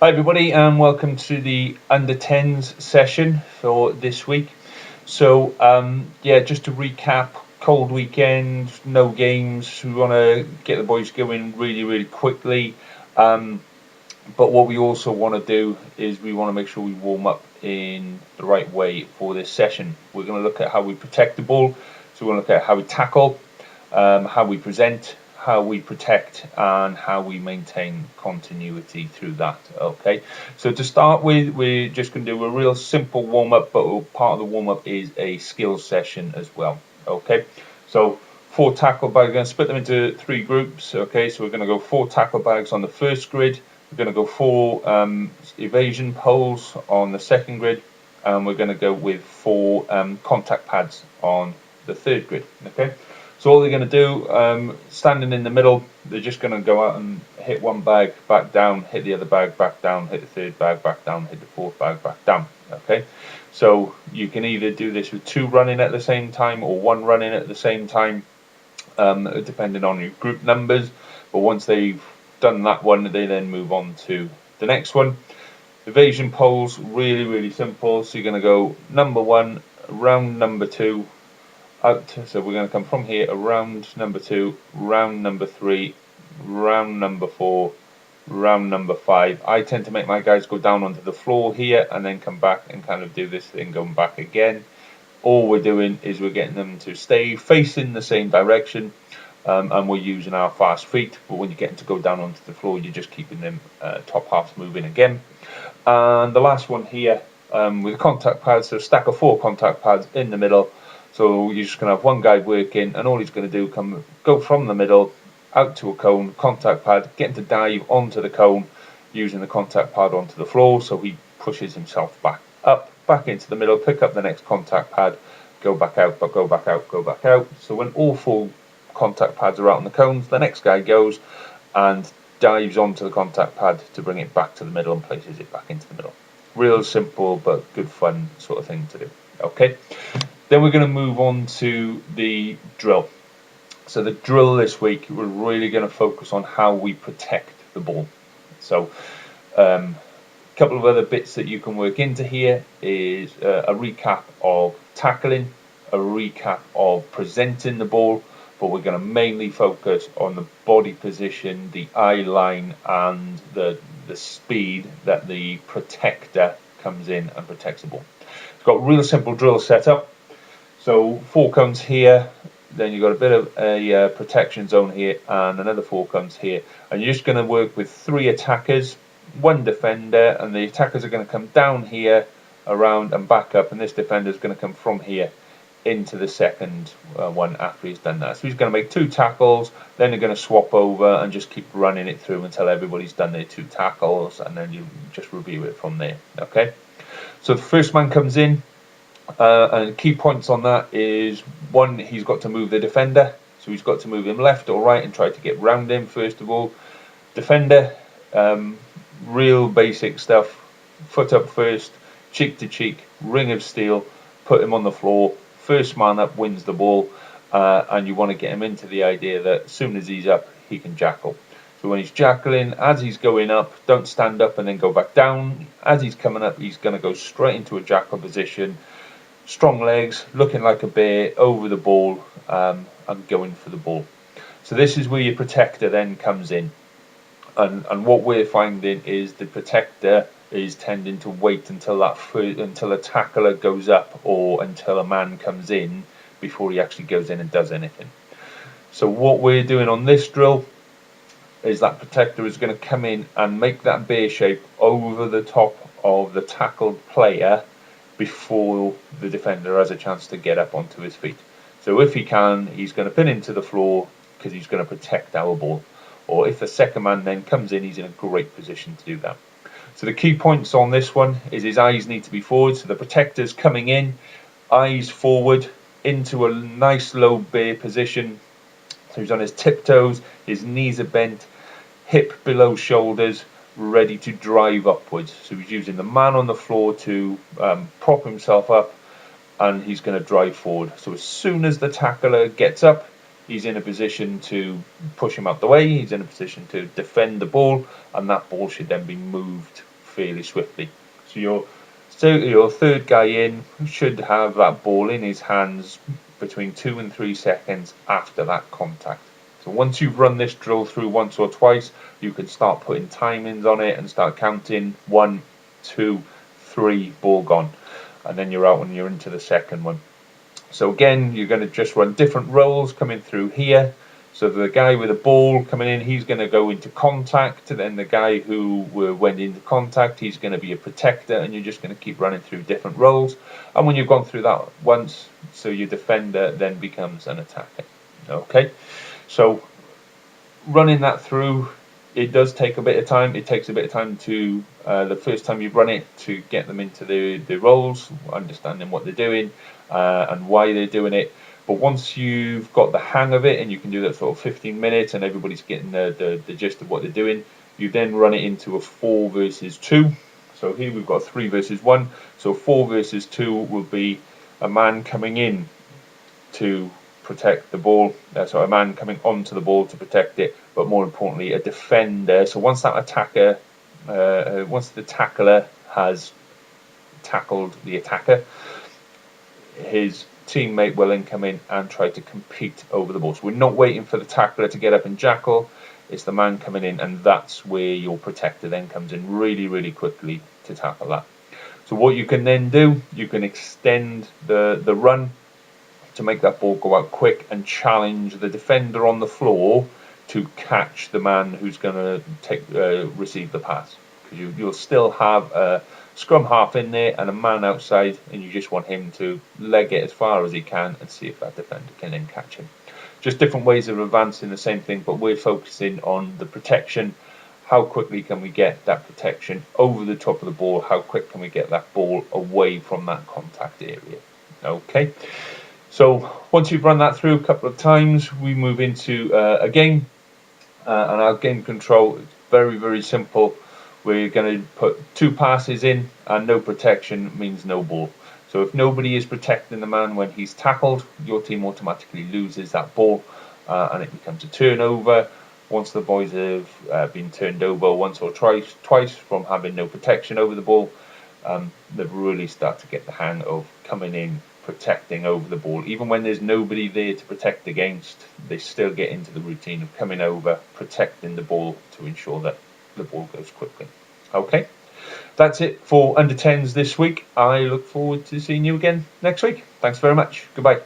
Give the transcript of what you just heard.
Hi everybody and welcome to the under 10s session for this week. So yeah, just to recap, cold weekend, no games. We want to get the boys going really quickly, but what we also want to do is we want to make sure we warm up in the right way for this session. We're going to look at how we protect the ball, so we're going to look at how we tackle, how we present, how we protect, and how we maintain continuity through that. Okay, so to start with, we're just going to do a real simple warm-up, but part of the warm-up is a skills session as well. Okay, so 4 tackle bags. We're going to split them into 3 groups. Okay, so we're going to go 4 tackle bags on the first grid. We're going to go 4 evasion poles on the second grid, and we're going to go with 4 contact pads on the third grid. Okay, so all they're going to do, standing in the middle, they're just going to go out and hit one bag, back down, hit the other bag, back down, hit the third bag, back down, hit the fourth bag, back down. Okay, so you can either do this with 2 running at the same time or 1 running at the same time, depending on your group numbers. But once they've done that one, they then move on to the next one. Evasion poles, really simple. So you're going to go number 1, round number 2, out. So we're going to come from here around number 2, round number 3, round number 4, round number 5. I tend to make my guys go down onto the floor here and then come back and kind of do this thing going back again. All we're doing is we're getting them to stay facing the same direction, and we're using our fast feet. But when you get them to go down onto the floor, you're just keeping them top halves moving again. And the last one here, with contact pads, so a stack of 4 contact pads in the middle. So you're just going to have one guy working, and all he's going to do go from the middle out to a cone, contact pad, get him to dive onto the cone using the contact pad onto the floor, so he pushes himself back up, back into the middle, pick up the next contact pad, go back out, but go back out, go back out. So when all 4 contact pads are out on the cones, the next guy goes and dives onto the contact pad to bring it back to the middle and places it back into the middle. Real simple but good fun sort of thing to do. Okay, then we're going to move on to the drill. So the drill this week, we're really going to focus on how we protect the ball. So a couple of other bits that you can work into here is a recap of tackling, a recap of presenting the ball, but we're going to mainly focus on the body position, the eye line, and the speed that the protector comes in and protects the ball. It's got a real simple drill setup. So 4 cones here, then you've got a bit of a protection zone here, and another 4 cones here, and you're just going to work with 3 attackers, 1 defender, and the attackers are going to come down here, around and back up, and this defender is going to come from here into the second one after he's done that. So he's going to make 2 tackles, then they're going to swap over and just keep running it through until everybody's done their 2 tackles, and then you just review it from there. Okay, so the first man comes in. And key points on that is 1, he's got to move the defender, so he's got to move him left or right and try to get round him first of all. Defender, real basic stuff, foot up first, cheek to cheek, ring of steel, put him on the floor, first man up wins the ball, and you want to get him into the idea that as soon as he's up he can jackal. So when he's jackling, as he's going up, don't stand up and then go back down. As he's coming up, he's going to go straight into a jackal position. Strong legs, looking like a bear, over the ball, and going for the ball. So this is where your protector then comes in. And what we're finding is the protector is tending to wait until a tackler goes up or until a man comes in before he actually goes in and does anything. So what we're doing on this drill is that protector is going to come in and make that bear shape over the top of the tackled player before the defender has a chance to get up onto his feet. So if he can, he's going to pin him to the floor because he's going to protect our ball. Or if the second man then comes in, he's in a great position to do that. So the key points on this one is his eyes need to be forward. So the protector's coming in, eyes forward into a nice low bear position. So he's on his tiptoes, his knees are bent, hip below shoulders, ready to drive upwards. So he's using the man on the floor to prop himself up, and he's going to drive forward. So as soon as the tackler gets up, he's in a position to push him out the way, he's in a position to defend the ball, and that ball should then be moved fairly swiftly. So your third guy in should have that ball in his hands between 2 and 3 seconds after that contact. So once you've run this drill through once or twice, you can start putting timings on it and start counting 1, 2, 3, ball gone, and then you're out and you're into the second one. So again, you're going to just run different rolls coming through here. So the guy with the ball coming in, he's going to go into contact. Then the guy who went into contact, he's going to be a protector, and you're just going to keep running through different rolls. And when you've gone through that once, so your defender then becomes an attacker. Okay, so running that through, it does take a bit of time. It takes a bit of time to the first time you run it to get them into the roles, understanding what they're doing and why they're doing it. But once you've got the hang of it, and you can do that sort of 15 minutes, and everybody's getting the gist of what they're doing, you then run it into a 4 versus 2. So here we've got 3 versus 1. So 4 versus 2 will be a man coming in to protect the ball, so a man coming onto the ball to protect it, but more importantly a defender. So once that attacker, once the tackler has tackled the attacker, his teammate will then come in and try to compete over the ball. So we're not waiting for the tackler to get up and jackal, it's the man coming in, and that's where your protector then comes in really quickly to tackle that. So what you can then do, you can extend the run to make that ball go out quick and challenge the defender on the floor to catch the man who's going to receive the pass, because you'll still have a scrum half in there and a man outside, and you just want him to leg it as far as he can and see if that defender can then catch him. Just different ways of advancing the same thing, but we're focusing on the protection. How quickly can we get that protection over the top of the ball? How quick can we get that ball away from that contact area? Okay. So once you've run that through a couple of times, we move into a game, and our game control is very simple. We're going to put 2 passes in, and no protection means no ball. So if nobody is protecting the man when he's tackled, your team automatically loses that ball, and it becomes a turnover. Once the boys have been turned over once or twice from having no protection over the ball, they really start to get the hang of coming in, protecting over the ball. Even when there's nobody there to protect against, they still get into the routine of coming over, protecting the ball to ensure that the ball goes quickly. Okay, that's it for under 10s this week. I look forward to seeing you again next week. Thanks very much. Goodbye.